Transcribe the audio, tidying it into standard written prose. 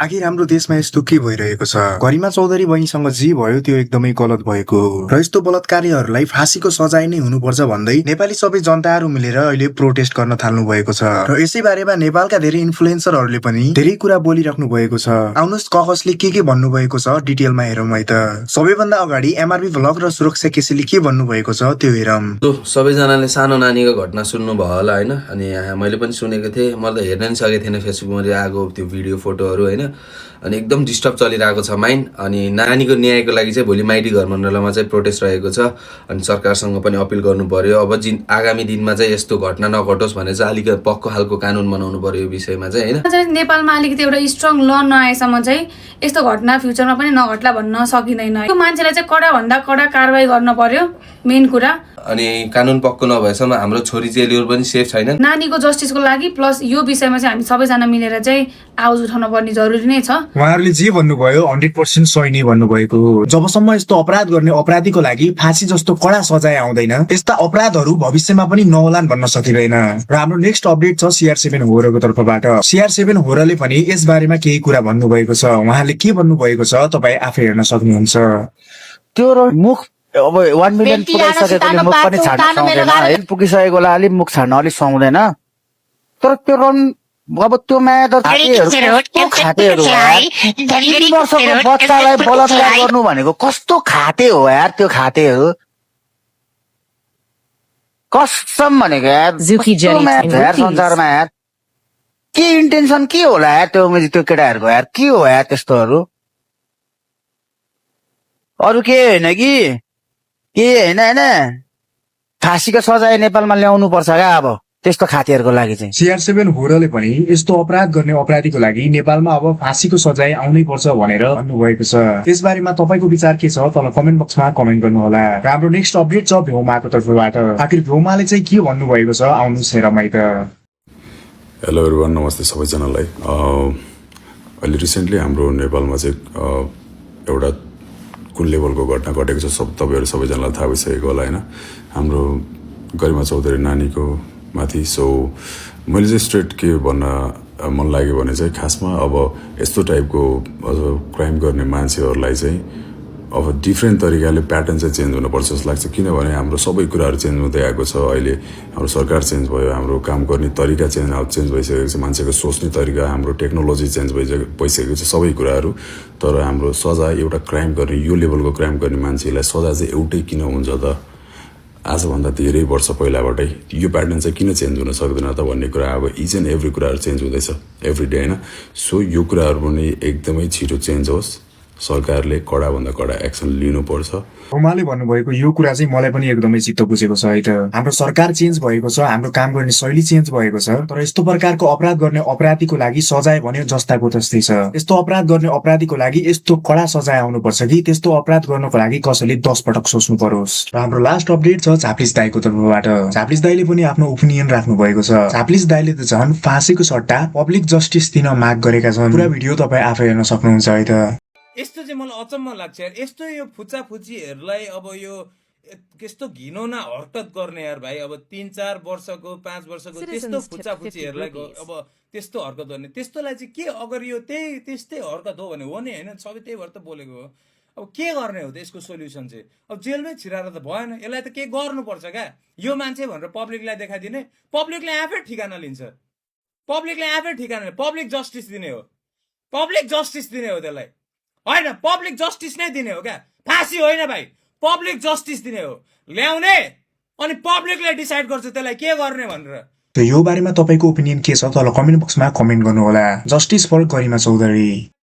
आखिर हाम्रो देशमा यस्तो के भइरहेको छ? गरिमा चौधरी बहिनीसँग जे भयो त्यो एकदमै गलत भएको हो र यस्तो बलात्कारीहरूलाई फाँसीको सजाय नै हुनुपर्छ भन्दै नेपाली सबै जनताहरू मिलेर अहिले प्रोटेस्ट गर्न थाल्नु भएको छ र यसै बारेमा नेपालका धेरै इन्फ्लुएन्सरहरूले पनि धेरै कुरा बोलिराख्नु भएको छ। आउनुहोस् कसले के भन्नुभएको छ डिटेलमा हेरौँ है त। सबैभन्दा अगाडि एमआरबी भ्लग र सुरक्षा केसीले के भन्नुभएको छ त्यो हेरौँ। सबैजनाले सानो नानीको घटना सुन्नुभयो होला होइन, अनि मैले पनि सुनेको थिएँ। मैले त हेर्न नि सकेको थिएन फेसबुकमा आएको त्यो भिडियो फोटोहरू होइन, अनि एकदम डिस्टर्ब चलिरहेको छ माइन्ड। अनि नानीको न्यायको लागि चाहिँ भोलि माइती घर मण्डलमा चाहिँ प्रोटेस्ट रहेको छ, अनि सरकारसँग पनि अपिल गर्नु पर्यो। अब आगामी दिनमा चाहिँ यस्तो घटना नघटोस् भने चाहिँ अलिक पक्को खालको कानुन बनाउनु पर्यो यो विषयमा चाहिँ होइन। नेपालमा अलिकति एउटा स्ट्रङ ल नआएसम्म चाहिँ यस्तो घटना फ्युचरमा पनि नघट्ला भन्न सकिँदैन। त्यो मान्छेलाई चाहिँ कडा भन्दा कडा कारवाही गर्न पर्यो मेन कुरा। अनि कानुन पक्को नभएसम्म हाम्रो छोरी चेलीहरू पनि सेफ छैनन्। नानीको जस्टिसको लागि प्लस यो विषयमा चाहिँ हामी सबैजना मिलेर चाहिँ आवाज उठाउन पर्ने जरुरी नै छ। उहाँहरूले जे भन्नुभयो 100% सही नै भन्नुभएको हो। जबसम्म यस्तो अपराध गर्ने अपराधीको लागि फाँसी जस्तो कडा सजाय आउँदैन, यस्ता अपराधहरू भविष्यमा पनि नहोलान् भन्न सकिँदैन। र हाम्रो नेक्स्ट अपडेट छ CR7 होरको तर्फबाट। CR7 होरले पनि यस बारेमा केही कुरा भन्नुभएको छ। उहाँले के भन्नुभएको छ तपाईँ आफै हेर्न सक्नुहुन्छ। त्यो मुख अब 1 मिलियन पुगिसकेकोले मुख पनि छाड्न सक्दैन है, पुगिसकेकोलाई अलिक मुख छाड्न अलिक सक्दैन। तर त्यो रन अब त्यो माया त खातेहरू 3 वर्षको बच्चालाई बलात्कार गर्नु भनेको कस्तो खाते हो यार। त्यो खातेहरू कसम भनेको यार संसारमा यार के इन्टेन्सन के होला यार त्यो केटाहरूको यार, के हो यार त्यस्तोहरू। अरू के होइन कि के होइन होइन, फाँसीको सजाय नेपालमा ल्याउनु पर्छ क्या अब त्यस्तो खातीहरूको लागि चाहिँ। CR7 होरले पनि यस्तो अपराध गर्ने अपराधीको लागि नेपालमा अब फाँसीको सजाय आउनै पर्छ भनेर भन्नुभएको छ। त्यसबारेमा तपाईँको विचार के छ तल कमेन्ट बक्समा कमेन्ट गर्नुहोला। र हाम्रो नेक्स्ट अपडेट छ भ्योमाको तर्फबाट। आखिर भ्योमाले चाहिँ के भन्नुभएको छ आउनुहोस् हेरौँ है त। हेलो एभ्रिवान, नमस्ते सबैजनालाई। अहिले रिसेन्टली हाम्रो नेपालमा चाहिँ एउटा कुन लेभलको घटना घटेको छ तपाईँहरू सबैजनालाई थाहा भइसकेको होला होइन, हाम्रो गरिमा चौधरी नानीको माथि। सो मैले चाहिँ स्ट्रेट के भन्न मन लाग्यो भने चाहिँ खासमा अब यस्तो टाइपको क्राइम गर्ने मान्छेहरूलाई चाहिँ अब डिफ्रेन्ट तरिकाले प्याटर्न चाहिँ चेन्ज हुनुपर्छ जस्तो लाग्छ। किनभने हाम्रो सबै कुराहरू चेन्ज हुँदै आएको छ। अहिले हाम्रो सरकार चेन्ज भयो, हाम्रो काम गर्ने तरिका चेन्ज भइसकेको छ, मान्छेको सोच्ने तरिका, हाम्रो टेक्नोलोजी चेन्ज भइसकेको छ सबै कुराहरू। तर हाम्रो सजाय एउटा क्राइम गर्ने यो लेभलको क्राइम गर्ने मान्छेलाई सजाय चाहिँ एउटै किन हुन्छ त? आजभन्दा धेरै वर्ष पहिलाबाटै यो प्याटर्न चाहिँ किन चेन्ज हुन सक्दैन त भन्ने कुरा अब इच एन्ड एभ्री कुराहरू चेन्ज हुँदैछ एभ्री डे होइन। सो यो कुराहरू पनि एकदमै छिटो चेन्ज होस्, सरकारले कडाभन्दा कडा एक्सन लिनुपर्छ। उहाँले भन्नुभएको यो कुरा चाहिँ मलाई पनि एकदमै चित्त बुझेको छ है त। हाम्रो सरकार चेन्ज भएको छ, हाम्रो काम गर्ने शैली चेन्ज भएको छ, तर यस्तो प्रकारको अपराध गर्ने अपराधीको लागि सजाय भन्यो जस्ताको तस्तै छ। यस्तो अपराध गर्ने अपराधीको लागि यस्तो कडा सजाय आउनुपर्छ कि त्यस्तो अपराध गर्नको लागि कसैले 10 पटक सोच्नु परोस्। र हाम्रो लास्ट अपडेट छ झाप्लिस दाईको तर्फबाट। झाप्लिस दाईले पनि आफ्नो ओपिनियन राख्नु भएको छ। झाप्लिस दाईले त झन् फाँसीको सट्टा पब्लिक जस्टिस दिन माग गरेका छन्। पुरा भिडियो तपाईँ आफै हेर्न सक्नुहुन्छ है त। यस्तो चाहिँ मलाई अचम्म लाग्छ यार। यस्तो यो फुच्चाफुच्चीहरूलाई अब यो त्यस्तो घिनौना हरकत गर्ने यार भाइ। अब 3-4 वर्षको 5 वर्षको त्यस्तो फुच्चाफुच्चीहरूलाई अब त्यस्तो हरकत गर्ने, त्यस्तोलाई चाहिँ के अगर यो त्यस्तै हरकत हो भने हो नि होइन, सबै त्यही भएर त बोलेको हो। अब के गर्ने हो त यसको सोल्युसन चाहिँ? अब जेलमै छिराएर त भएन, यसलाई त के गर्नुपर्छ क्या। यो मान्छे भनेर पब्लिकलाई देखाइदिने, पब्लिकले आफै ठिकाना लिन्छ, पब्लिकले आफै ठिकाना, पब्लिक जस्टिस दिने हो, पब्लिक जस्टिस दिने हो त्यसलाई होइन, पब्लिक जस्टिस नै दिने हो क्या। फाँसी होइन भाइ, पब्लिक जस्टिस दिने हो ल्याउने, अनि पब्लिकले डिसाइड गर्छ त्यसलाई के गर्ने भनेर। यो बारेमा तपाईँको ओपिनियन के छ तल कमेन्ट बक्समा कमेन्ट गर्नुहोला। Justice for Garima Chaudhary.